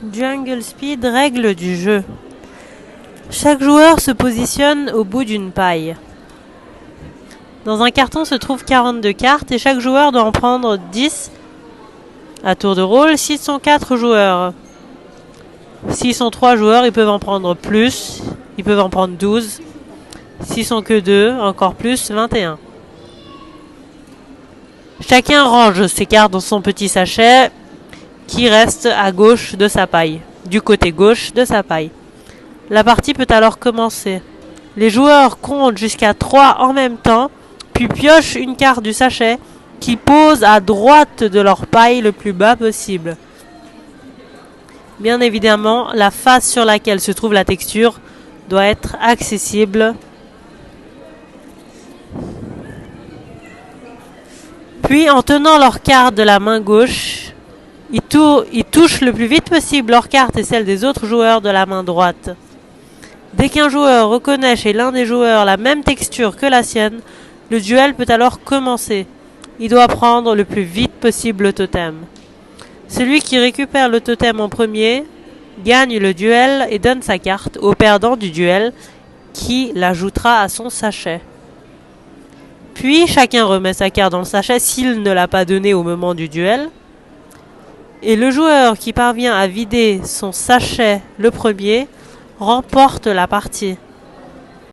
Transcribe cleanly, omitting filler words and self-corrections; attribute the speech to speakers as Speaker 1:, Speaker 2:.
Speaker 1: Jungle Speed, règles du jeu. Chaque joueur se positionne au bout d'une paille. Dans un carton se trouvent 42 cartes et chaque joueur doit en prendre 10 à tour de rôle. S'ils sont 4 joueurs, s'ils sont 3 joueurs, ils peuvent en prendre plus, ils peuvent en prendre 12. S'ils sont que 2, encore plus, 21. Chacun range ses cartes dans son petit sachet qui reste à gauche de sa paille, du côté gauche de sa paille. La partie peut alors commencer. Les joueurs comptent jusqu'à 3 en même temps, puis piochent une carte du sachet qu'ils posent à droite de leur paille le plus bas possible. Bien évidemment, la face sur laquelle se trouve la texture doit être accessible. Puis, en tenant leur carte de la main gauche, ils touchent le plus vite possible leur carte et celle des autres joueurs de la main droite. Dès qu'un joueur reconnaît chez l'un des joueurs la même texture que la sienne, le duel peut alors commencer. Il doit prendre le plus vite possible le totem. Celui qui récupère le totem en premier gagne le duel et donne sa carte au perdant du duel qui l'ajoutera à son sachet. Puis chacun remet sa carte dans le sachet s'il ne l'a pas donnée au moment du duel. Et le joueur qui parvient à vider son sachet le premier remporte la partie.